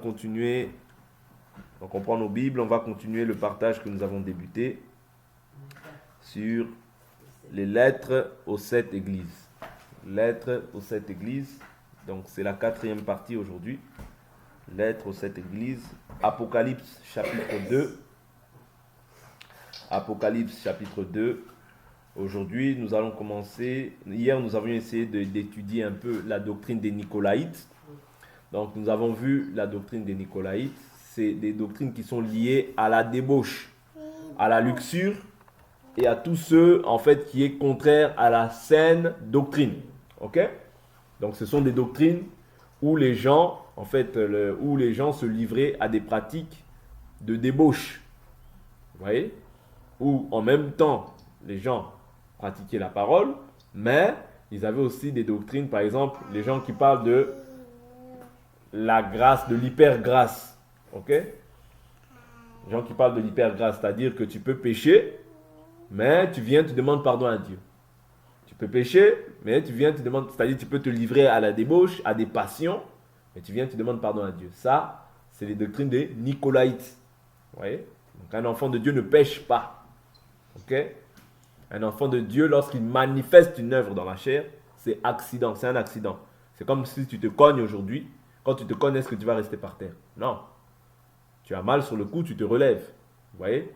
continuer. Donc on prend nos Bibles, on va continuer le partage que nous avons débuté sur les lettres aux 7 églises. Lettres aux 7 églises. Donc c'est la 4e partie aujourd'hui. Lettres aux 7 églises. Apocalypse chapitre 2. Apocalypse chapitre 2. Aujourd'hui, nous allons commencer. Hier, nous avions essayé d'étudier un peu la doctrine des Nicolaïtes. Donc, nous avons vu la doctrine des Nicolaïtes. C'est des doctrines qui sont liées à la débauche, à la luxure et à tout ce, en fait, qui est contraire à la saine doctrine. Ok? Donc, ce sont des doctrines où les gens, en fait, où les gens se livraient à des pratiques de débauche. Vous voyez? Où, en même temps, les gens pratiquaient la parole, mais ils avaient aussi des doctrines, par exemple, les gens qui parlent de la grâce, de l'hypergrâce, ok? Les gens qui parlent de l'hypergrâce, c'est-à-dire que tu peux pécher, mais tu viens, tu demandes pardon à Dieu. Tu peux pécher, mais tu viens, tu demandes, c'est-à-dire tu peux te livrer à la débauche, à des passions, mais tu viens, tu demandes pardon à Dieu. Ça, c'est les doctrines des Nicolaïtes, vous voyez? Donc un enfant de Dieu ne pêche pas, ok? Un enfant de Dieu, lorsqu'il manifeste une œuvre dans la chair, c'est accident, c'est un accident. C'est comme si tu te cognes aujourd'hui. Quand tu te cognes, est-ce que tu vas rester par terre? Non. Tu as mal sur le cou, tu te relèves. Vous voyez?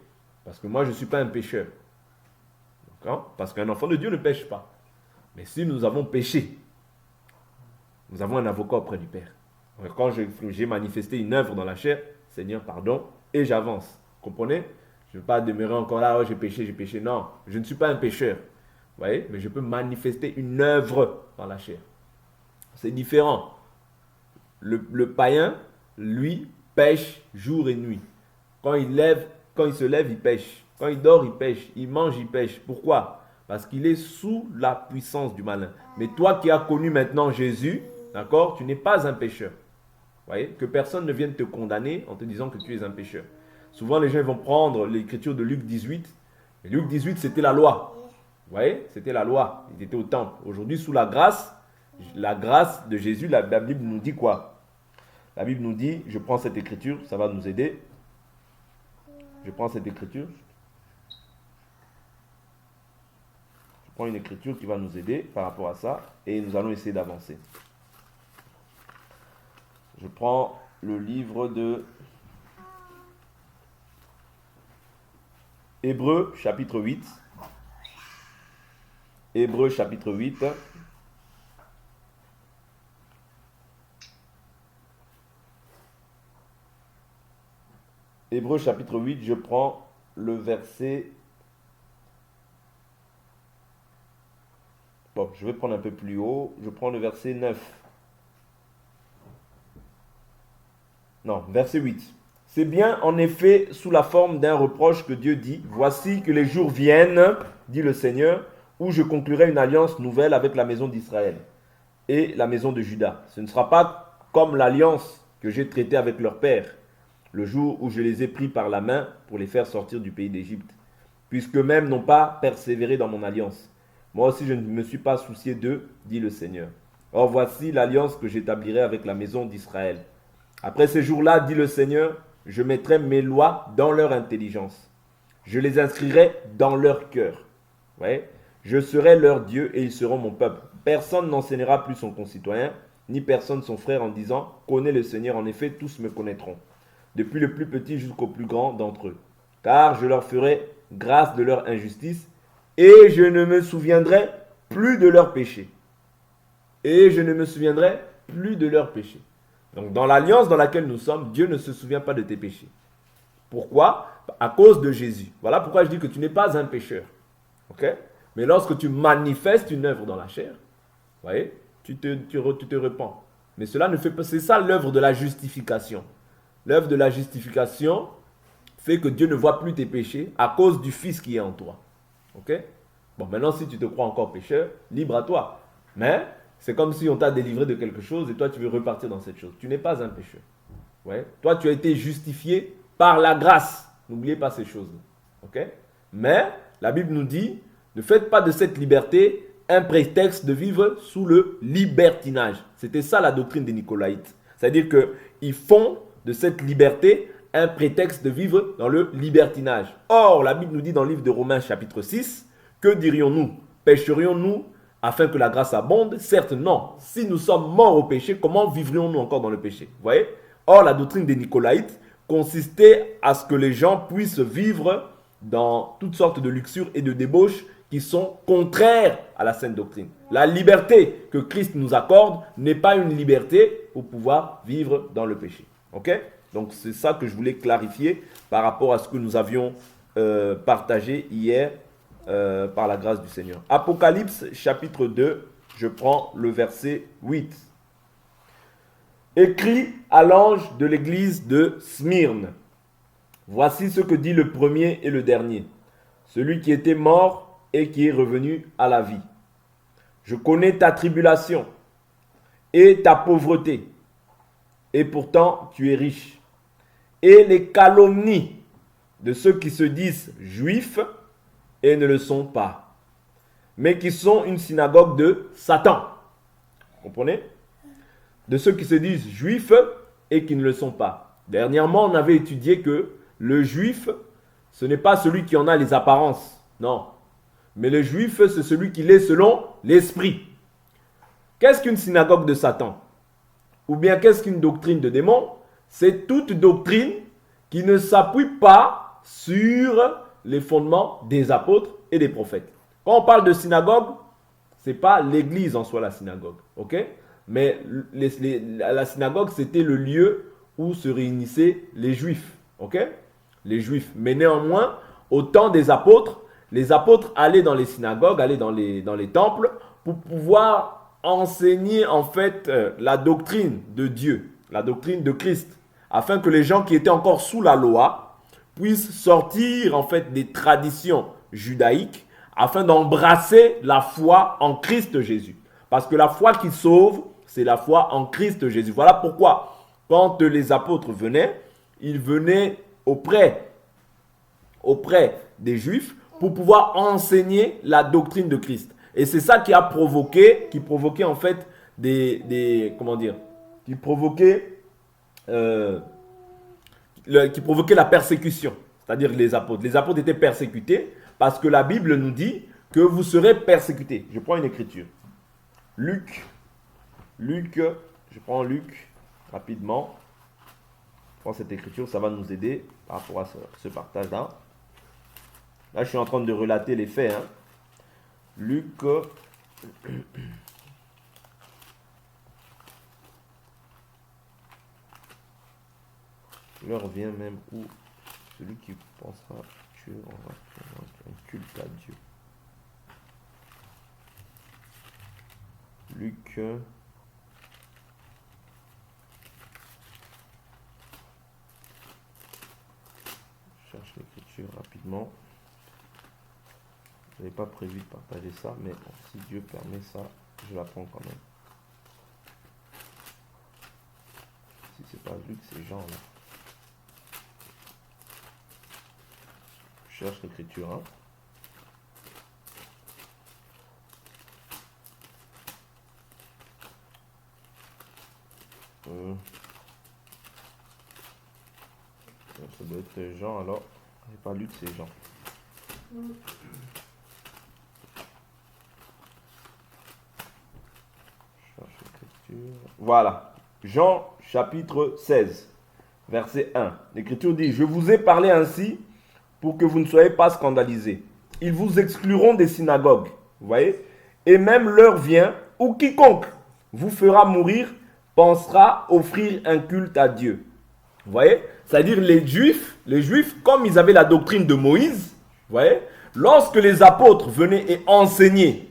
Parce que moi, je ne suis pas un pécheur. D'accord? Parce qu'un enfant de Dieu ne pêche pas. Mais si nous avons péché, nous avons un avocat auprès du Père. Donc, quand j'ai manifesté une œuvre dans la chair, Seigneur, pardon, et j'avance. Vous comprenez? Je ne veux pas demeurer encore là, oh, j'ai péché. Non, je ne suis pas un pécheur. Vous voyez? Mais je peux manifester une œuvre dans la chair. C'est différent. Le païen, lui, pêche jour et nuit. Quand il se lève, il pêche. Quand il dort, il pêche. Il mange, il pêche. Pourquoi? Parce qu'il est sous la puissance du malin. Mais toi qui as connu maintenant Jésus, d'accord, tu n'es pas un pécheur. Vous voyez? Que personne ne vienne te condamner en te disant que tu es un pécheur. Souvent, les gens vont prendre l'écriture de Luc 18. Et Luc 18, c'était la loi. Vous voyez? C'était la loi. Il était au temple. Aujourd'hui, sous la grâce de Jésus, la Bible nous dit quoi? La Bible nous dit, je prends cette écriture, ça va nous aider. Je prends cette écriture. Je prends une écriture qui va nous aider par rapport à ça. Et nous allons essayer d'avancer. Je prends le livre de Hébreux chapitre 8. Hébreux chapitre 8. Hébreux chapitre 8, je prends le verset... Bon, je vais prendre un peu plus haut. Je prends le verset 9. Non, verset 8. C'est bien en effet sous la forme d'un reproche que Dieu dit, « Voici que les jours viennent, dit le Seigneur, où je conclurai une alliance nouvelle avec la maison d'Israël et la maison de Juda. Ce ne sera pas comme l'alliance que j'ai traitée avec leur père, le jour où je les ai pris par la main pour les faire sortir du pays d'Égypte, puisqu'eux-mêmes n'ont pas persévéré dans mon alliance. Moi aussi je ne me suis pas soucié d'eux, dit le Seigneur. Or voici l'alliance que j'établirai avec la maison d'Israël. Après ces jours-là, dit le Seigneur, je mettrai mes lois dans leur intelligence. Je les inscrirai dans leur cœur. Ouais. Je serai leur Dieu et ils seront mon peuple. Personne n'enseignera plus son concitoyen, ni personne son frère en disant, connais le Seigneur, en effet, tous me connaîtront. Depuis le plus petit jusqu'au plus grand d'entre eux. Car je leur ferai grâce de leur injustice et je ne me souviendrai plus de leurs péchés. Et je ne me souviendrai plus de leurs péchés. Donc dans l'alliance dans laquelle nous sommes, Dieu ne se souvient pas de tes péchés. Pourquoi? À cause de Jésus. Voilà pourquoi je dis que tu n'es pas un pécheur. Ok? Mais lorsque tu manifestes une œuvre dans la chair, vous voyez, tu te repens. Mais cela ne fait pas... C'est ça l'œuvre de la justification. L'œuvre de la justification fait que Dieu ne voit plus tes péchés à cause du Fils qui est en toi. Ok? Bon, maintenant si tu te crois encore pécheur, libre à toi. Mais... c'est comme si on t'a délivré de quelque chose et toi tu veux repartir dans cette chose. Tu n'es pas un pécheur. Ouais. Toi tu as été justifié par la grâce. N'oubliez pas ces choses. Okay? Mais la Bible nous dit, ne faites pas de cette liberté un prétexte de vivre sous le libertinage. C'était ça la doctrine des Nicolaïtes. C'est-à-dire qu'ils font de cette liberté un prétexte de vivre dans le libertinage. Or, la Bible nous dit dans le livre de Romains chapitre 6, que dirions-nous? Pécherions-nous afin que la grâce abonde? Certes, non. Si nous sommes morts au péché, comment vivrions-nous encore dans le péché? Vous voyez? Or, la doctrine des Nicolaïtes consistait à ce que les gens puissent vivre dans toutes sortes de luxures et de débauches qui sont contraires à la sainte doctrine. La liberté que Christ nous accorde n'est pas une liberté pour pouvoir vivre dans le péché. Ok? Donc c'est ça que je voulais clarifier par rapport à ce que nous avions partagé hier par la grâce du Seigneur. Apocalypse chapitre 2, je prends le verset 8. Écrit à l'ange de l'église de Smyrne. Voici ce que dit le premier et le dernier, celui qui était mort et qui est revenu à la vie. Je connais ta tribulation et ta pauvreté, et pourtant tu es riche. Et les calomnies de ceux qui se disent juifs et ne le sont pas, mais qui sont une synagogue de Satan. Comprenez? De ceux qui se disent juifs et qui ne le sont pas. Dernièrement, on avait étudié que le juif, ce n'est pas celui qui en a les apparences, non. Mais le juif, c'est celui qui l'est selon l'esprit. Qu'est-ce qu'une synagogue de Satan? Ou bien qu'est-ce qu'une doctrine de démon? C'est toute doctrine qui ne s'appuie pas sur les fondements des apôtres et des prophètes. Quand on parle de synagogue, ce n'est pas l'église en soi la synagogue, ok? Mais la synagogue, c'était le lieu où se réunissaient les juifs, ok? Les juifs. Mais néanmoins, au temps des apôtres, les apôtres allaient dans les synagogues, allaient dans les temples pour pouvoir enseigner en fait la doctrine de Dieu, la doctrine de Christ, afin que les gens qui étaient encore sous la loi puissent sortir en fait des traditions judaïques afin d'embrasser la foi en Christ Jésus. Parce que la foi qui sauve, c'est la foi en Christ Jésus. Voilà pourquoi quand les apôtres venaient, ils venaient auprès des Juifs pour pouvoir enseigner la doctrine de Christ. Et c'est ça qui provoquait en fait qui provoquait la persécution. C'est-à-dire les apôtres. Les apôtres étaient persécutés parce que la Bible nous dit que vous serez persécutés. Je prends une écriture. Luc, je prends Luc rapidement. Je prends cette écriture, ça va nous aider par rapport à ce partage-là. Là, je suis en train de relater les faits. Hein. Luc. L'heure vient même où celui qui pensera tuer aura un culte à Dieu. Luc. Je cherche l'écriture rapidement. Je n'avais pas prévu de partager ça, mais bon, si Dieu permet ça, je la prends quand même. Si c'est pas Luc, c'est Jean là. Je cherche l'écriture. Hein. Ça doit être Jean alors. C'est pas Luc, c'est Jean. Voilà, Jean chapitre 16, verset 1. L'Écriture dit, je vous ai parlé ainsi pour que vous ne soyez pas scandalisés. Ils vous excluront des synagogues, vous voyez, et même l'heure vient où quiconque vous fera mourir pensera offrir un culte à Dieu. Vous voyez, c'est-à-dire les Juifs, comme ils avaient la doctrine de Moïse, vous voyez, lorsque les apôtres venaient et enseignaient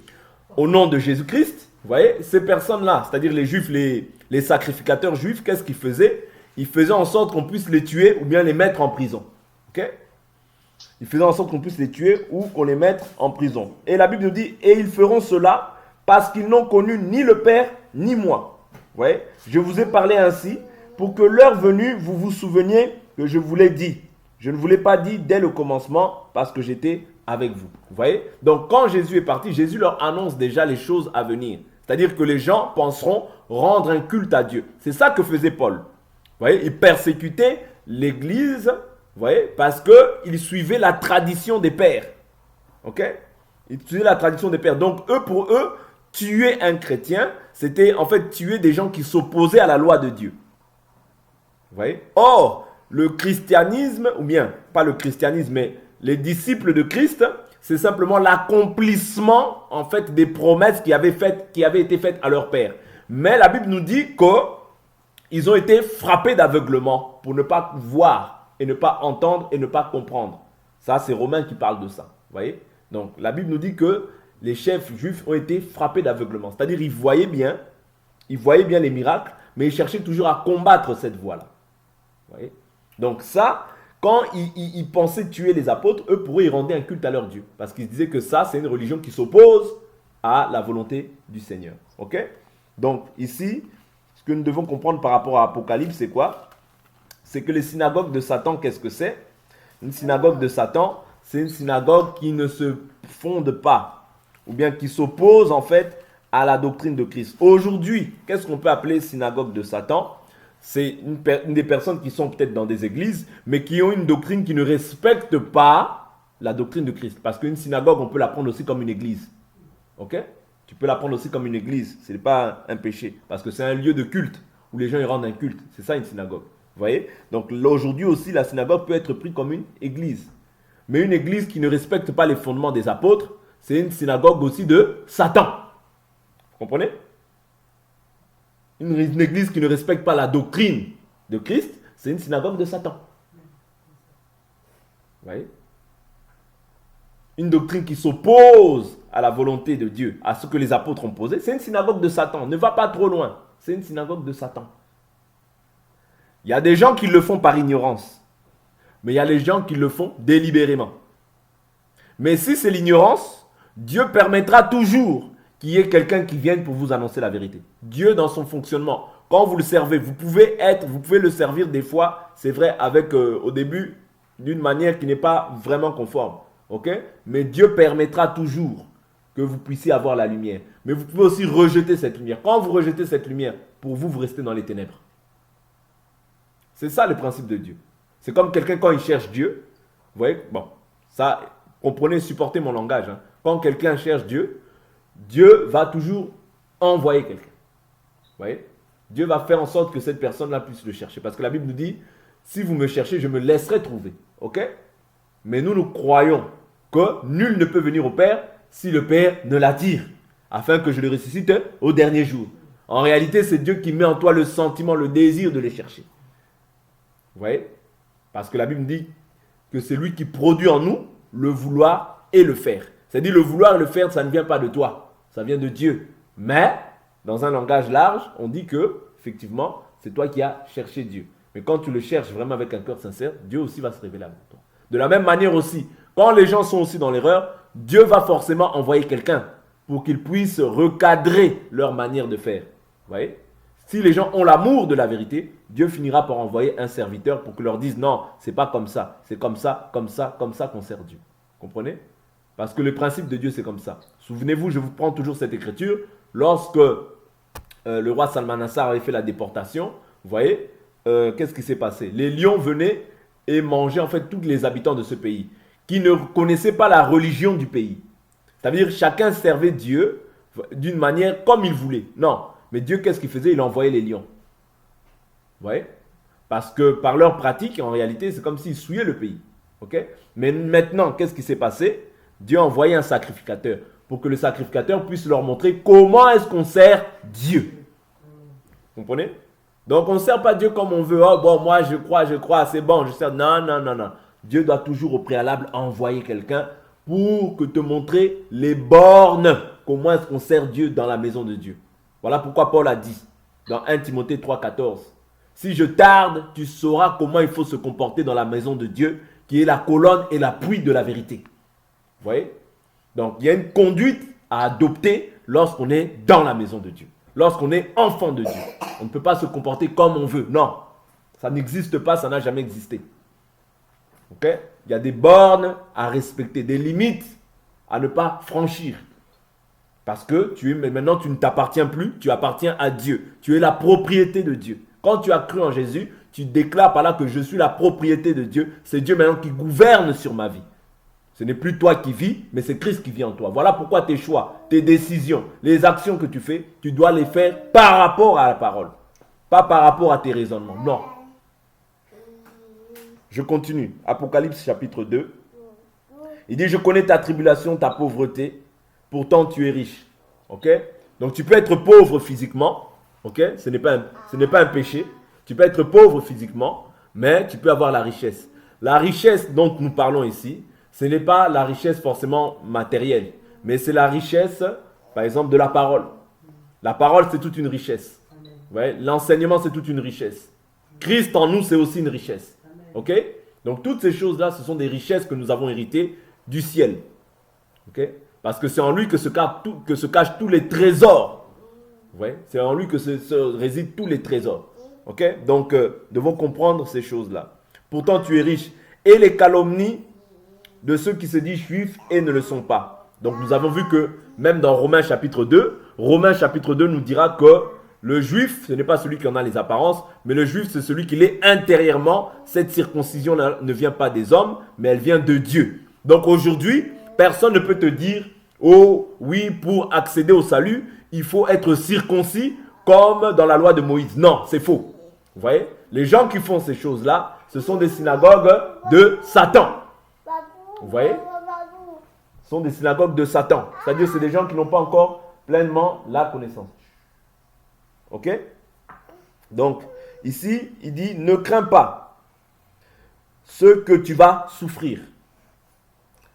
au nom de Jésus-Christ, vous voyez, ces personnes-là, c'est-à-dire les Juifs, les sacrificateurs juifs, qu'est-ce qu'ils faisaient? Ils faisaient en sorte qu'on puisse les tuer ou bien les mettre en prison. Ok? Ils faisaient en sorte qu'on puisse les tuer ou qu'on les mette en prison. Et la Bible nous dit, et ils feront cela parce qu'ils n'ont connu ni le Père ni moi. Vous voyez? Je vous ai parlé ainsi pour que l'heure venue, vous vous souveniez que je vous l'ai dit. Je ne vous l'ai pas dit dès le commencement parce que j'étais avec vous. Vous voyez? Donc quand Jésus est parti, Jésus leur annonce déjà les choses à venir. C'est-à-dire que les gens penseront rendre un culte à Dieu. C'est ça que faisait Paul. voyez, ils persécutaient l'église, vous voyez, parce qu'ils suivaient la tradition des pères. Ok? Ils suivaient la tradition des pères. Donc, pour eux, tuer un chrétien, c'était en fait tuer des gens qui s'opposaient à la loi de Dieu. Vous voyez? Or, le christianisme, ou bien, pas le christianisme, mais les disciples de Christ, c'est simplement l'accomplissement, en fait, des promesses qui avaient été faites à leur père. Mais la Bible nous dit qu'ils ont été frappés d'aveuglement pour ne pas voir et ne pas entendre et ne pas comprendre. Ça, c'est Romains qui parle de ça. Vous voyez? Donc, la Bible nous dit que les chefs juifs ont été frappés d'aveuglement. C'est-à-dire, ils voyaient bien les miracles, mais ils cherchaient toujours à combattre cette voie-là. Vous voyez? Donc ça, quand ils pensaient tuer les apôtres, eux, pour eux, ils rendaient un culte à leur Dieu. Parce qu'ils disaient que ça, c'est une religion qui s'oppose à la volonté du Seigneur. Ok? Donc ici, ce que nous devons comprendre par rapport à Apocalypse, c'est quoi? C'est que les synagogues de Satan, qu'est-ce que c'est? Une synagogue de Satan, c'est une synagogue qui ne se fonde pas, ou bien qui s'oppose en fait à la doctrine de Christ. Aujourd'hui, qu'est-ce qu'on peut appeler synagogue de Satan? C'est une des personnes qui sont peut-être dans des églises, mais qui ont une doctrine qui ne respecte pas la doctrine de Christ. Parce qu'une synagogue, on peut la prendre aussi comme une église. Ok? Tu peux la prendre aussi comme une église. Ce n'est pas un péché. Parce que c'est un lieu de culte, où les gens y rendent un culte. C'est ça une synagogue. Vous voyez? Donc aujourd'hui aussi, la synagogue peut être prise comme une église. Mais une église qui ne respecte pas les fondements des apôtres, c'est une synagogue aussi de Satan. Vous comprenez? Une église qui ne respecte pas la doctrine de Christ, c'est une synagogue de Satan. Vous voyez? Une doctrine qui s'oppose à la volonté de Dieu, à ce que les apôtres ont posé, c'est une synagogue de Satan. Ne va pas trop loin. C'est une synagogue de Satan. Il y a des gens qui le font par ignorance. Mais il y a les gens qui le font délibérément. Mais si c'est l'ignorance, Dieu permettra toujours qu'il y ait quelqu'un qui vienne pour vous annoncer la vérité. Dieu dans son fonctionnement, quand vous le servez, vous pouvez le servir des fois, c'est vrai, avec au début, d'une manière qui n'est pas vraiment conforme. Ok? Mais Dieu permettra toujours que vous puissiez avoir la lumière. Mais vous pouvez aussi rejeter cette lumière. Quand vous rejetez cette lumière, pour vous, vous restez dans les ténèbres. C'est ça le principe de Dieu. C'est comme quelqu'un quand il cherche Dieu. Vous voyez? Bon, ça, comprenez, supportez mon langage. Hein. Quand quelqu'un cherche Dieu, Dieu va toujours envoyer quelqu'un. Vous voyez? Dieu va faire en sorte que cette personne-là puisse le chercher. Parce que la Bible nous dit, si vous me cherchez, je me laisserai trouver. Ok? Mais nous croyons que nul ne peut venir au Père si le Père ne l'attire, afin que je le ressuscite au dernier jour. En réalité, c'est Dieu qui met en toi le sentiment, le désir de les chercher. Vous voyez? Parce que la Bible dit que c'est lui qui produit en nous le vouloir et le faire. C'est-à-dire le vouloir et le faire, ça ne vient pas de toi, ça vient de Dieu. Mais, dans un langage large, on dit que, effectivement, c'est toi qui as cherché Dieu. Mais quand tu le cherches vraiment avec un cœur sincère, Dieu aussi va se révéler à toi. De la même manière aussi, quand les gens sont aussi dans l'erreur, Dieu va forcément envoyer quelqu'un pour qu'ils puissent recadrer leur manière de faire. Vous voyez? Si les gens ont l'amour de la vérité, Dieu finira par envoyer un serviteur pour qu'il leur dise non, c'est pas comme ça, c'est comme ça, comme ça, comme ça qu'on sert Dieu. Comprenez? Parce que le principe de Dieu, c'est comme ça. Souvenez-vous, je vous prends toujours cette écriture. Lorsque le roi Salmanassar avait fait la déportation, vous voyez, qu'est-ce qui s'est passé? Les lions venaient et mangeaient en fait tous les habitants de ce pays, qui ne connaissaient pas la religion du pays. C'est-à-dire chacun servait Dieu d'une manière comme il voulait. Non, mais Dieu, qu'est-ce qu'il faisait? Il envoyait les lions. Vous voyez? Parce que par leur pratique, en réalité, c'est comme s'ils souillaient le pays. Okay? Mais maintenant, qu'est-ce qui s'est passé? Dieu a envoyé un sacrificateur pour que le sacrificateur puisse leur montrer comment est-ce qu'on sert Dieu. Vous comprenez? Donc, on ne sert pas Dieu comme on veut. Oh, bon, moi, je crois, c'est bon, je sers. Non, non, non, non. Dieu doit toujours au préalable envoyer quelqu'un pour que te montrer les bornes. Comment est-ce qu'on sert Dieu dans la maison de Dieu. Voilà pourquoi Paul a dit dans 1 Timothée 3,14. Si je tarde, tu sauras comment il faut se comporter dans la maison de Dieu, qui est la colonne et l'appui de la vérité. Vous voyez? Donc, il y a une conduite à adopter lorsqu'on est dans la maison de Dieu. Lorsqu'on est enfant de Dieu. On ne peut pas se comporter comme on veut. Non, ça n'existe pas, ça n'a jamais existé. Ok? Il y a des bornes à respecter, des limites à ne pas franchir. Parce que maintenant, tu ne t'appartiens plus, tu appartiens à Dieu. Tu es la propriété de Dieu. Quand tu as cru en Jésus, tu déclares par là que je suis la propriété de Dieu. C'est Dieu maintenant qui gouverne sur ma vie. Ce n'est plus toi qui vis, mais c'est Christ qui vit en toi. Voilà pourquoi tes choix, tes décisions, les actions que tu fais, tu dois les faire par rapport à la parole. Pas par rapport à tes raisonnements. Non. Je continue. Apocalypse chapitre 2. Il dit, je connais ta tribulation, ta pauvreté. Pourtant, tu es riche. Ok? Donc, tu peux être pauvre physiquement. Ok? Ce n'est pas un péché. Tu peux être pauvre physiquement, mais tu peux avoir la richesse. La richesse dont nous parlons ici, ce n'est pas la richesse forcément matérielle, mais c'est la richesse, par exemple, de la parole. La parole, c'est toute une richesse. Ouais, l'enseignement, c'est toute une richesse. Christ en nous, c'est aussi une richesse. Ok? Donc, toutes ces choses-là, ce sont des richesses que nous avons héritées du ciel. Ok? Parce que c'est en lui que se cachent tous les trésors. Ouais? C'est en lui que résident tous les trésors. Ok? Donc, devons comprendre ces choses-là. Pourtant, tu es riche. Et les calomnies de ceux qui se disent juifs et ne le sont pas. Donc nous avons vu que même dans Romains chapitre 2 nous dira que le juif, ce n'est pas celui qui en a les apparences, mais le juif, c'est celui qui l'est intérieurement. Cette circoncision ne vient pas des hommes, mais elle vient de Dieu. Donc aujourd'hui, personne ne peut te dire, oh oui, pour accéder au salut, il faut être circoncis comme dans la loi de Moïse. Non, c'est faux. Vous voyez? Les gens qui font ces choses-là, ce sont des synagogues de Satan. Vous voyez? Ce sont des synagogues de Satan. C'est-à-dire que c'est des gens qui n'ont pas encore pleinement la connaissance. Ok? Donc, ici, il dit, ne crains pas ce que tu vas souffrir.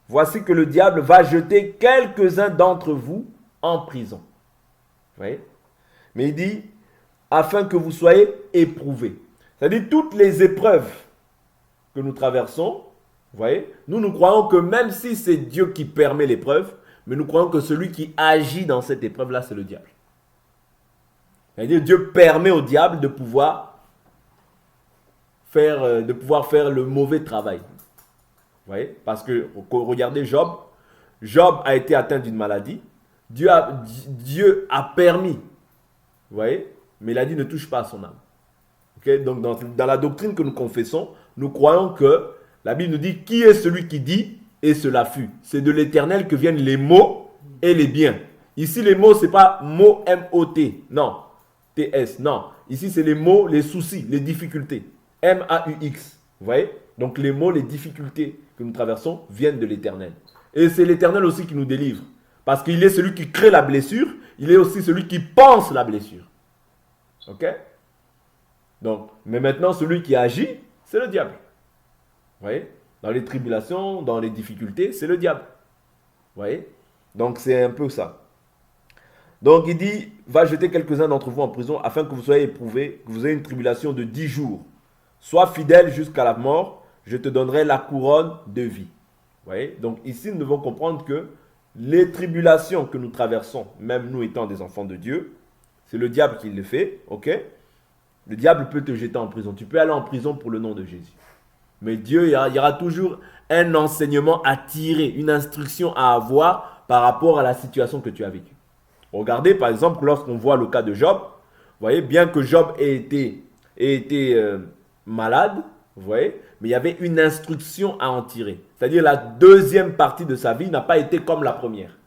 Voici que le diable va jeter quelques-uns d'entre vous en prison. Vous voyez? Mais il dit, afin que vous soyez éprouvés. C'est-à-dire toutes les épreuves que nous traversons, vous voyez, nous croyons que même si c'est Dieu qui permet l'épreuve, mais nous croyons que celui qui agit dans cette épreuve-là, c'est le diable. C'est-à-dire Dieu permet au diable de pouvoir faire le mauvais travail. Vous voyez? Parce que, regardez Job. Job a été atteint d'une maladie. Dieu a permis. Vous voyez? Mais il a dit ne touche pas à son âme. Okay? Donc dans la doctrine que nous confessons, nous croyons que la Bible nous dit qui est celui qui dit et cela fut. C'est de l'Éternel que viennent les maux et les biens. Ici les maux, ce n'est pas mots M-O-T. Non. T-S. Non. Ici c'est les maux, les soucis, les difficultés. M-A-U-X. Vous voyez? Donc les maux, les difficultés que nous traversons viennent de l'Éternel. Et c'est l'Éternel aussi qui nous délivre. Parce qu'il est celui qui crée la blessure, il est aussi celui qui pense la blessure. Ok? Donc, mais maintenant, celui qui agit, c'est le diable. Vous voyez? Dans les tribulations, dans les difficultés, c'est le diable. Vous voyez? Donc, c'est un peu ça. Donc, il dit, va jeter quelques-uns d'entre vous en prison afin que vous soyez éprouvés, que vous ayez une tribulation de 10 jours. Sois fidèle jusqu'à la mort, je te donnerai la couronne de vie. Vous voyez? Donc, ici, nous devons comprendre que les tribulations que nous traversons, même nous étant des enfants de Dieu, c'est le diable qui le fait, ok? Le diable peut te jeter en prison. Tu peux aller en prison pour le nom de Jésus. Mais Dieu, il y aura toujours un enseignement à tirer, une instruction à avoir par rapport à la situation que tu as vécue. Regardez, par exemple, lorsqu'on voit le cas de Job, vous voyez, bien que Job ait été malade, vous voyez, mais il y avait une instruction à en tirer. C'est-à-dire la deuxième partie de sa vie n'a pas été comme la première.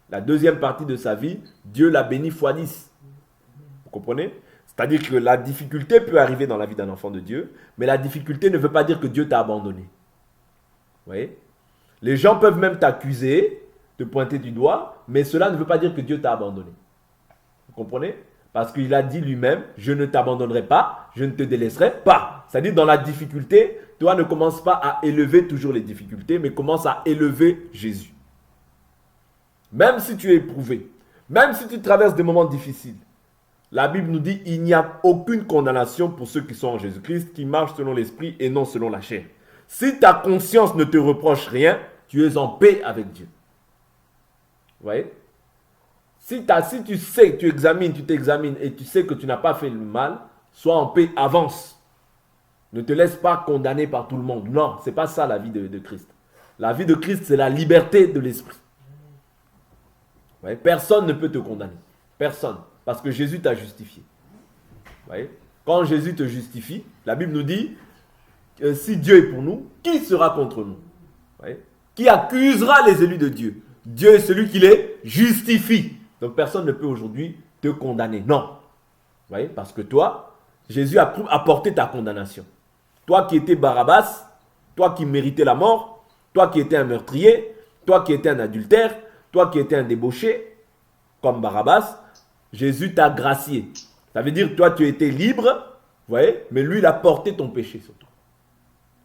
La deuxième partie de sa vie, Dieu l'a béni x10. Vous comprenez? C'est-à-dire que la difficulté peut arriver dans la vie d'un enfant de Dieu, mais la difficulté ne veut pas dire que Dieu t'a abandonné. Vous voyez? Les gens peuvent même t'accuser, te pointer du doigt, mais cela ne veut pas dire que Dieu t'a abandonné. Vous comprenez? Parce qu'il a dit lui-même, je ne t'abandonnerai pas, je ne te délaisserai pas. C'est-à-dire dans la difficulté, toi ne commence pas à élever toujours les difficultés, mais commence à élever Jésus. Même si tu es éprouvé, même si tu traverses des moments difficiles, la Bible nous dit il n'y a aucune condamnation pour ceux qui sont en Jésus-Christ, qui marchent selon l'esprit et non selon la chair. Si ta conscience ne te reproche rien, tu es en paix avec Dieu. Vous voyez? Si tu sais, tu t'examines et tu sais que tu n'as pas fait le mal, sois en paix, avance. Ne te laisse pas condamner par tout le monde. Non, ce n'est pas ça la vie de Christ. La vie de Christ, c'est la liberté de l'esprit. Ouais, personne ne peut te condamner. Personne. Parce que Jésus t'a justifié. Vous voyez? Quand Jésus te justifie, la Bible nous dit, si Dieu est pour nous, qui sera contre nous? Ouais. Qui accusera les élus de Dieu? Dieu est celui qui les justifie. Donc personne ne peut aujourd'hui te condamner. Non. Vous voyez? Parce que toi, Jésus a porté ta condamnation. Toi qui étais Barabbas, toi qui méritais la mort, toi qui étais un meurtrier, toi qui étais un adultère, toi qui étais un débauché, comme Barabbas, Jésus t'a gracié. Ça veut dire que toi tu étais libre, vous voyez, mais lui il a porté ton péché sur toi.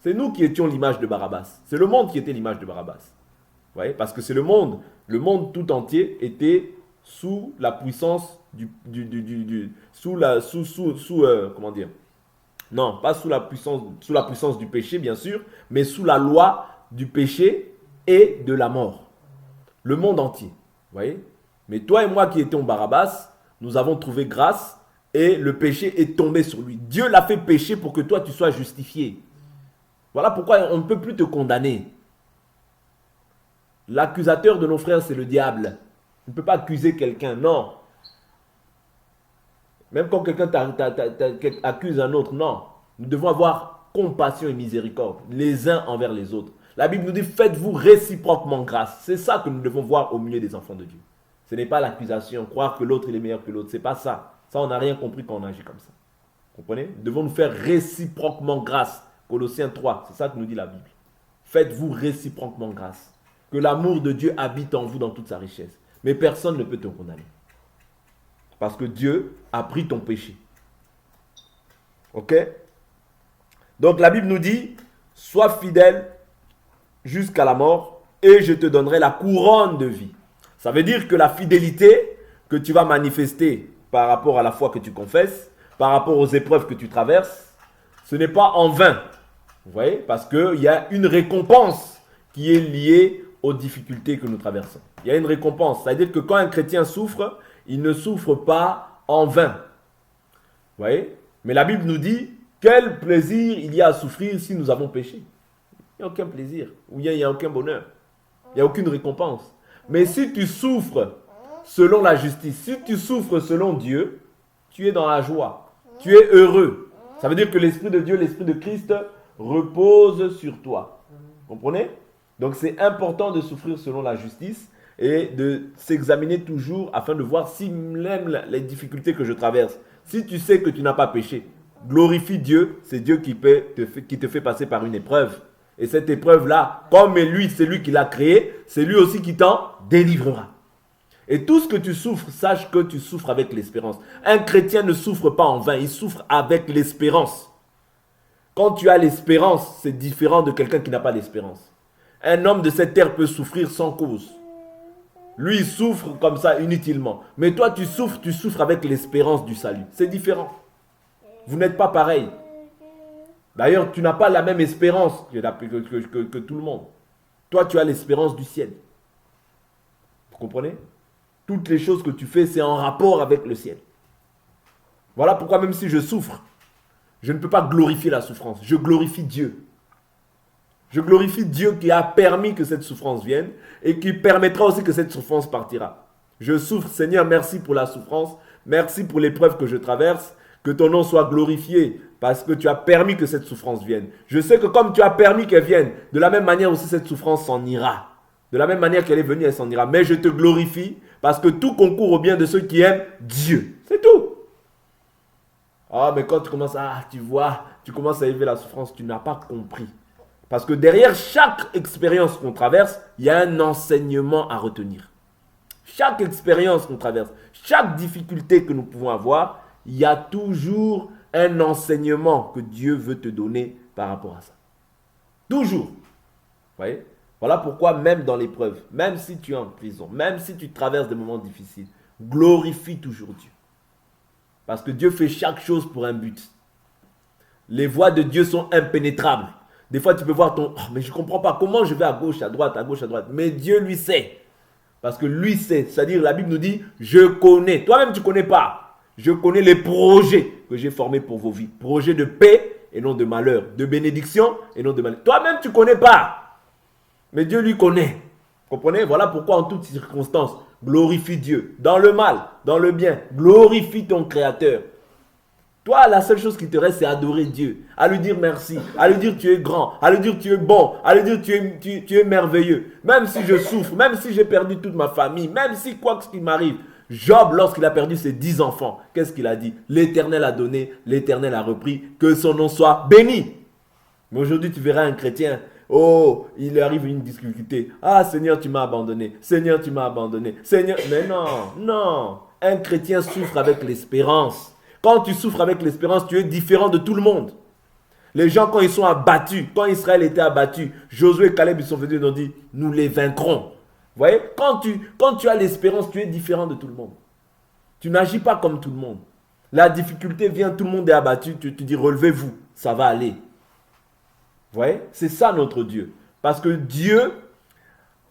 C'est nous qui étions l'image de Barabbas. C'est le monde qui était l'image de Barabbas. Vous voyez, parce que c'est le monde tout entier était sous la puissance comment dire? Non, pas sous la puissance du péché, bien sûr, mais sous la loi du péché et de la mort. Le monde entier, vous voyez? Mais toi et moi qui étions Barabbas, nous avons trouvé grâce et le péché est tombé sur lui. Dieu l'a fait pécher pour que toi tu sois justifié. Voilà pourquoi on ne peut plus te condamner. L'accusateur de nos frères, c'est le diable. On ne peut pas accuser quelqu'un, non. Même quand quelqu'un accuse un autre, non. Nous devons avoir compassion et miséricorde, les uns envers les autres. La Bible nous dit, faites-vous réciproquement grâce. C'est ça que nous devons voir au milieu des enfants de Dieu. Ce n'est pas l'accusation, croire que l'autre est meilleur que l'autre. Ce n'est pas ça. Ça, on n'a rien compris quand on agit comme ça. Vous comprenez? Nous devons nous faire réciproquement grâce. Colossiens 3, c'est ça que nous dit la Bible. Faites-vous réciproquement grâce. Que l'amour de Dieu habite en vous dans toute sa richesse. Mais personne ne peut te condamner. Parce que Dieu a pris ton péché. Ok? Donc la Bible nous dit, sois fidèle jusqu'à la mort et je te donnerai la couronne de vie. Ça veut dire que la fidélité que tu vas manifester par rapport à la foi que tu confesses, par rapport aux épreuves que tu traverses, ce n'est pas en vain. Vous voyez? Parce qu'il y a une récompense qui est liée aux difficultés que nous traversons. Il y a une récompense. C'est-à-dire que quand un chrétien souffre, il ne souffre pas en vain. Vous voyez? Mais la Bible nous dit, quel plaisir il y a à souffrir si nous avons péché. Il n'y a aucun plaisir. Ou il n'y a aucun bonheur. Il n'y a aucune récompense. Mais si tu souffres selon la justice, si tu souffres selon Dieu, tu es dans la joie. Tu es heureux. Ça veut dire que l'Esprit de Dieu, l'Esprit de Christ repose sur toi. Vous comprenez? Donc c'est important de souffrir selon la justice et de s'examiner toujours afin de voir si même les difficultés que je traverse, si tu sais que tu n'as pas péché, glorifie Dieu, c'est Dieu qui te fait passer par une épreuve. Et cette épreuve-là, comme lui, c'est lui qui l'a créée, c'est lui aussi qui t'en délivrera. Et tout ce que tu souffres, sache que tu souffres avec l'espérance. Un chrétien ne souffre pas en vain, il souffre avec l'espérance. Quand tu as l'espérance, c'est différent de quelqu'un qui n'a pas l'espérance. Un homme de cette terre peut souffrir sans cause. Lui, il souffre comme ça inutilement. Mais toi, tu souffres avec l'espérance du salut. C'est différent. Vous n'êtes pas pareil. D'ailleurs, tu n'as pas la même espérance que tout le monde. Toi, tu as l'espérance du ciel. Vous comprenez? Toutes les choses que tu fais, c'est en rapport avec le ciel. Voilà pourquoi même si je souffre, je ne peux pas glorifier la souffrance. Je glorifie Dieu. Je glorifie Dieu qui a permis que cette souffrance vienne et qui permettra aussi que cette souffrance partira. Je souffre, Seigneur, merci pour la souffrance, merci pour l'épreuve que je traverse, que ton nom soit glorifié parce que tu as permis que cette souffrance vienne. Je sais que comme tu as permis qu'elle vienne, de la même manière aussi cette souffrance s'en ira. De la même manière qu'elle est venue, elle s'en ira. Mais je te glorifie parce que tout concourt au bien de ceux qui aiment Dieu. C'est tout. Ah, mais quand tu commences tu commences à élever la souffrance, tu n'as pas compris. Parce que derrière chaque expérience qu'on traverse, il y a un enseignement à retenir. Chaque expérience qu'on traverse, chaque difficulté que nous pouvons avoir, il y a toujours un enseignement que Dieu veut te donner par rapport à ça. Toujours. Vous voyez? Voilà pourquoi même dans l'épreuve, même si tu es en prison, même si tu traverses des moments difficiles, glorifie toujours Dieu. Parce que Dieu fait chaque chose pour un but. Les voies de Dieu sont impénétrables. Des fois, tu peux voir mais je ne comprends pas comment je vais à gauche, à droite, à gauche, à droite. Mais Dieu lui sait. Parce que lui sait. C'est-à-dire, la Bible nous dit, je connais. Toi-même, tu ne connais pas. Je connais les projets que j'ai formés pour vos vies. Projets de paix et non de malheur. De bénédiction et non de malheur. Toi-même, tu ne connais pas. Mais Dieu lui connaît. Vous comprenez? Voilà pourquoi en toutes circonstances, glorifie Dieu. Dans le mal, dans le bien, glorifie ton Créateur. Toi, la seule chose qui te reste, c'est adorer Dieu. À lui dire merci. À lui dire tu es grand. À lui dire tu es bon. À lui dire tu es merveilleux. Même si je souffre, même si j'ai perdu toute ma famille, même si quoi qu'il m'arrive. Job, lorsqu'il a perdu ses 10 enfants, qu'est-ce qu'il a dit? L'Éternel a donné, l'Éternel a repris. Que son nom soit béni. Mais aujourd'hui, tu verras un chrétien. Oh, il arrive une difficulté. Ah, Seigneur, tu m'as abandonné. Seigneur, tu m'as abandonné. Seigneur, mais non, non. Un chrétien souffre avec l'espérance. Quand tu souffres avec l'espérance, tu es différent de tout le monde. Les gens, quand ils sont abattus, quand Israël était abattu, Josué et Caleb, ils sont venus et ils ont dit, nous les vaincrons. Vous voyez, quand tu as l'espérance, tu es différent de tout le monde. Tu n'agis pas comme tout le monde. La difficulté vient, tout le monde est abattu, tu dis, relevez-vous, ça va aller. Vous voyez, c'est ça notre Dieu. Parce que Dieu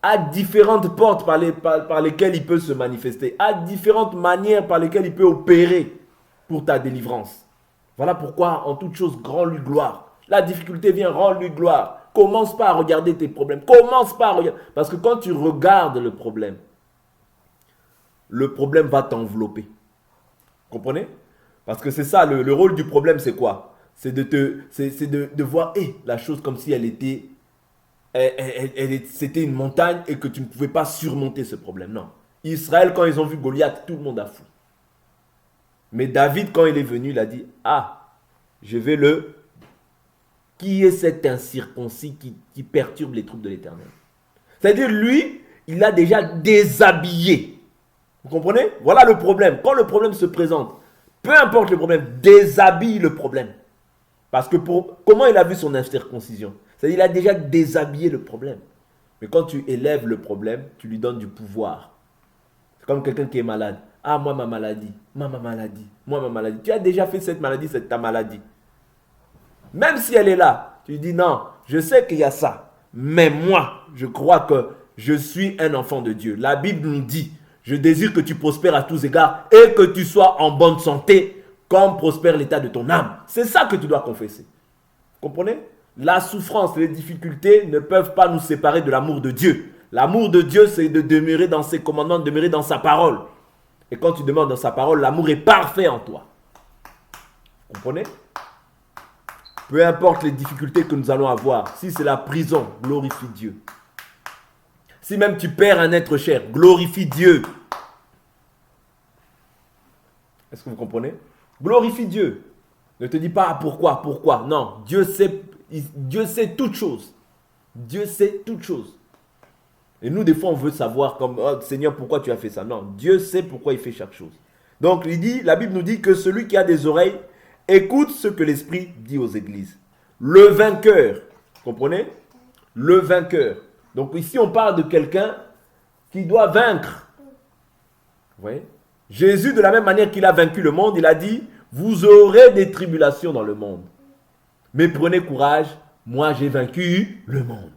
a différentes portes par lesquelles il peut se manifester, a différentes manières par lesquelles il peut opérer pour ta délivrance. Voilà pourquoi, en toute chose, rends-lui gloire. La difficulté vient, rends-lui gloire. Commence pas à regarder tes problèmes. Commence pas à regarder. Parce que quand tu regardes le problème va t'envelopper. Comprenez? Parce que c'est ça, le rôle du problème, c'est quoi? C'est de voir la chose comme si elle était, c'était une montagne et que tu ne pouvais pas surmonter ce problème. Non. Israël, quand ils ont vu Goliath, tout le monde a fou. Mais David, quand il est venu, il a dit, je vais qui est cet incirconcis qui perturbe les troupes de l'Éternel? C'est-à-dire, lui, il a déjà déshabillé. Vous comprenez? Voilà le problème. Quand le problème se présente, peu importe le problème, déshabille le problème. Parce que comment il a vu son incirconcision? C'est-à-dire, il a déjà déshabillé le problème. Mais quand tu élèves le problème, tu lui donnes du pouvoir. C'est comme quelqu'un qui est malade. Moi, ma maladie. Tu as déjà fait cette maladie, c'est ta maladie. Même si elle est là, tu dis non, je sais qu'il y a ça. Mais moi, je crois que je suis un enfant de Dieu. La Bible nous dit, je désire que tu prospères à tous égards et que tu sois en bonne santé, comme prospère l'état de ton âme. C'est ça que tu dois confesser. Comprenez? La souffrance, les difficultés ne peuvent pas nous séparer de l'amour de Dieu. L'amour de Dieu, c'est de demeurer dans ses commandements, de demeurer dans sa parole. Et quand tu demeures dans sa parole, l'amour est parfait en toi. Vous comprenez? Peu importe les difficultés que nous allons avoir, si c'est la prison, glorifie Dieu. Si même tu perds un être cher, glorifie Dieu. Est-ce que vous comprenez? Glorifie Dieu. Ne te dis pas pourquoi. Non, Dieu sait toutes choses. Dieu sait toutes choses. Et nous, des fois, on veut savoir comme, Seigneur, pourquoi tu as fait ça? Non, Dieu sait pourquoi il fait chaque chose. Donc, la Bible nous dit que celui qui a des oreilles, écoute ce que l'Esprit dit aux églises. Le vainqueur, comprenez? Le vainqueur. Donc ici, on parle de quelqu'un qui doit vaincre. Vous voyez? Jésus, de la même manière qu'il a vaincu le monde, il a dit, vous aurez des tribulations dans le monde. Mais prenez courage, moi j'ai vaincu le monde.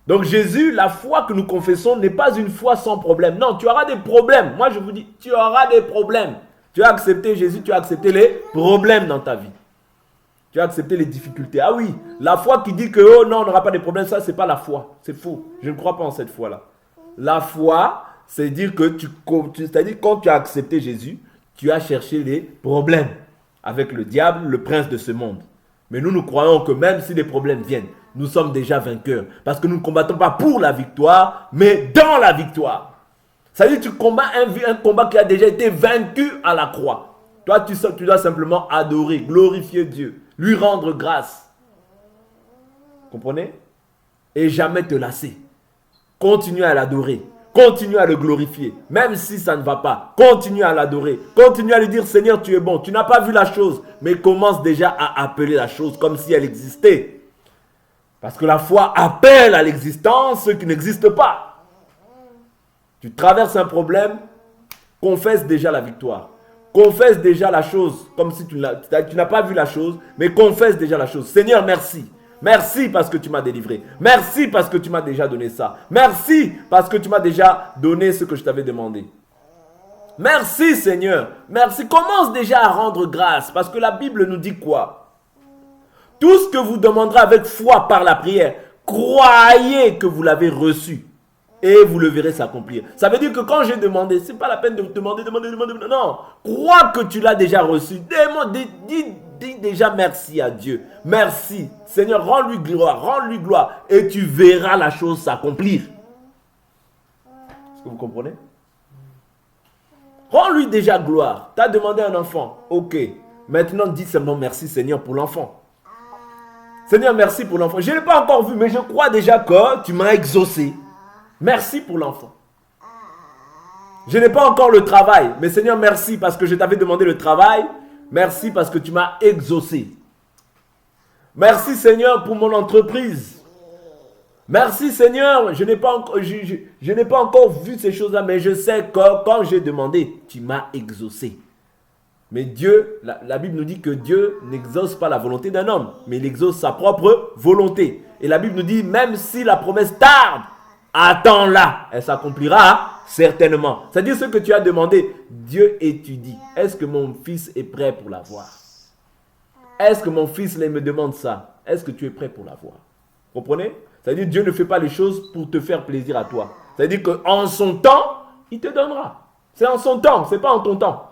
Donc Jésus, la foi que nous confessons n'est pas une foi sans problème. Non, tu auras des problèmes. Moi je vous dis, tu auras des problèmes. Tu as accepté Jésus, tu as accepté les problèmes dans ta vie. Tu as accepté les difficultés. Ah oui, la foi qui dit que oh non, on n'aura pas de problèmes, ça c'est pas la foi. C'est faux. Je ne crois pas en cette foi-là. La foi, c'est dire que c'est-à-dire quand tu as accepté Jésus, tu as cherché les problèmes avec le diable, le prince de ce monde. Mais nous croyons que même si les problèmes viennent, nous sommes déjà vainqueurs. Parce que nous ne combattons pas pour la victoire, mais dans la victoire. C'est-à-dire que tu combats un combat qui a déjà été vaincu à la croix. Toi, tu dois simplement adorer, glorifier Dieu, lui rendre grâce. Comprenez? Et jamais te lasser. Continue à l'adorer. Continue à le glorifier. Même si ça ne va pas, continue à l'adorer. Continue à lui dire, Seigneur, tu es bon. Tu n'as pas vu la chose, mais commence déjà à appeler la chose comme si elle existait. Parce que la foi appelle à l'existence ce qui n'existe pas. Tu traverses un problème, confesse déjà la victoire. Confesse déjà la chose comme si tu n'as pas vu la chose, mais confesse déjà la chose. Seigneur, merci. Merci parce que tu m'as délivré. Merci parce que tu m'as déjà donné ça. Merci parce que tu m'as déjà donné ce que je t'avais demandé. Merci Seigneur. Merci. Commence déjà à rendre grâce parce que la Bible nous dit quoi? Tout ce que vous demanderez avec foi par la prière, croyez que vous l'avez reçu et vous le verrez s'accomplir. Ça veut dire que quand j'ai demandé, ce n'est pas la peine de demander. Non, crois que tu l'as déjà reçu. Dis déjà merci à Dieu. Merci. Seigneur, rends-lui gloire. Et tu verras la chose s'accomplir. Est-ce que vous comprenez? Rends-lui déjà gloire. Tu as demandé un enfant. Ok. Maintenant, dis seulement merci Seigneur pour l'enfant. Seigneur, merci pour l'enfant. Je ne l'ai pas encore vu, mais je crois déjà que tu m'as exaucé. Merci pour l'enfant. Je n'ai pas encore le travail, mais Seigneur, merci parce que je t'avais demandé le travail. Merci parce que tu m'as exaucé. Merci Seigneur pour mon entreprise. Merci Seigneur, je n'ai pas encore vu ces choses-là, mais je sais que quand j'ai demandé, tu m'as exaucé. Mais Dieu, la Bible nous dit que Dieu n'exauce pas la volonté d'un homme, mais il exauce sa propre volonté. Et la Bible nous dit, même si la promesse tarde, attends-la, elle s'accomplira certainement. C'est-à-dire ce que tu as demandé, Dieu étudie. Est-ce que mon fils est prêt pour l'avoir? Est-ce que mon fils là, me demande ça? Est-ce que tu es prêt pour l'avoir? Comprenez? C'est-à-dire Dieu ne fait pas les choses pour te faire plaisir à toi. C'est-à-dire qu'en son temps, il te donnera. C'est en son temps, ce n'est pas en ton temps.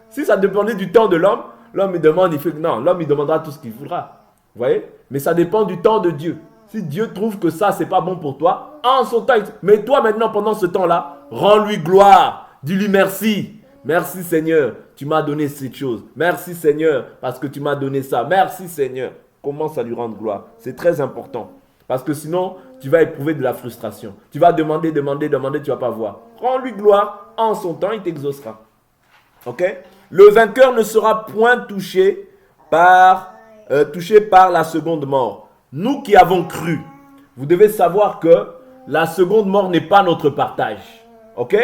Si ça dépendait du temps de l'homme, l'homme il demande, il fait non, l'homme il demandera tout ce qu'il voudra. Vous voyez? Mais ça dépend du temps de Dieu. Si Dieu trouve que ça, c'est pas bon pour toi, en son temps, mais toi maintenant, pendant ce temps-là, rends-lui gloire. Dis-lui merci. Merci Seigneur, tu m'as donné cette chose. Merci Seigneur, parce que tu m'as donné ça. Merci Seigneur. Commence à lui rendre gloire. C'est très important. Parce que sinon, tu vas éprouver de la frustration. Tu vas demander, tu ne vas pas voir. Rends-lui gloire. En son temps, il t'exaucera. Ok? Le vainqueur ne sera point touché par la seconde mort. Nous qui avons cru, vous devez savoir que la seconde mort n'est pas notre partage. Ok?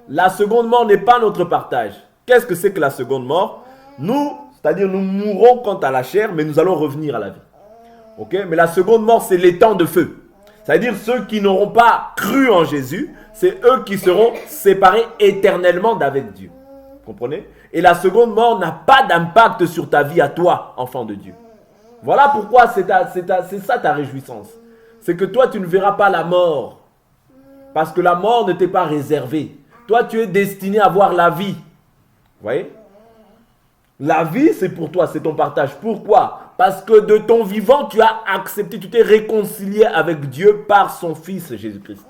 La seconde mort n'est pas notre partage. Qu'est-ce que c'est que la seconde mort? Nous, c'est-à-dire nous mourrons quant à la chair, mais nous allons revenir à la vie. Ok? Mais la seconde mort, c'est l'étang de feu. C'est-à-dire ceux qui n'auront pas cru en Jésus, c'est eux qui seront séparés éternellement d'avec Dieu. Comprenez? Et la seconde mort n'a pas d'impact sur ta vie à toi, enfant de Dieu. Voilà pourquoi c'est ça ta réjouissance. C'est que toi, tu ne verras pas la mort. Parce que la mort ne t'est pas réservée. Toi, tu es destiné à voir la vie. Vous voyez? La vie, c'est pour toi, c'est ton partage. Pourquoi? Parce que de ton vivant, tu as accepté, tu t'es réconcilié avec Dieu par son Fils Jésus-Christ.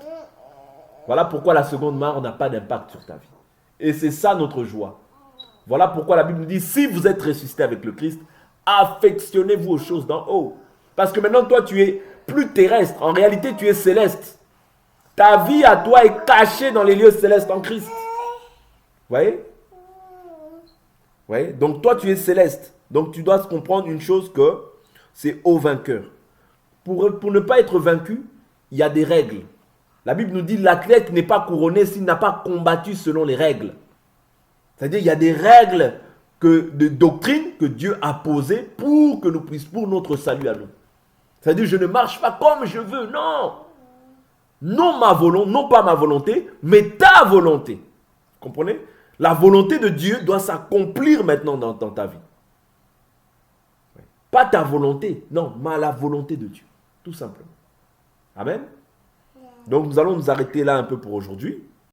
Voilà pourquoi la seconde mort n'a pas d'impact sur ta vie. Et c'est ça notre joie. Voilà pourquoi la Bible nous dit, si vous êtes ressuscité avec le Christ, affectionnez-vous aux choses d'en haut. Parce que maintenant, toi, tu es plus terrestre. En réalité, tu es céleste. Ta vie à toi est cachée dans les lieux célestes en Christ. Vous voyez? Vous voyez? Donc, toi, tu es céleste. Donc, tu dois comprendre une chose que c'est au vainqueur. Pour ne pas être vaincu, il y a des règles. La Bible nous dit l'athlète n'est pas couronné s'il n'a pas combattu selon les règles. C'est-à-dire il y a des règles de doctrine que Dieu a posées pour que nous puissions, pour notre salut à nous. C'est-à-dire je ne marche pas comme je veux, non. Non pas ma volonté, mais ta volonté. Vous comprenez? La volonté de Dieu doit s'accomplir maintenant dans ta vie. Pas ta volonté, non, mais la volonté de Dieu. Tout simplement. Amen. Donc nous allons nous arrêter là un peu pour aujourd'hui.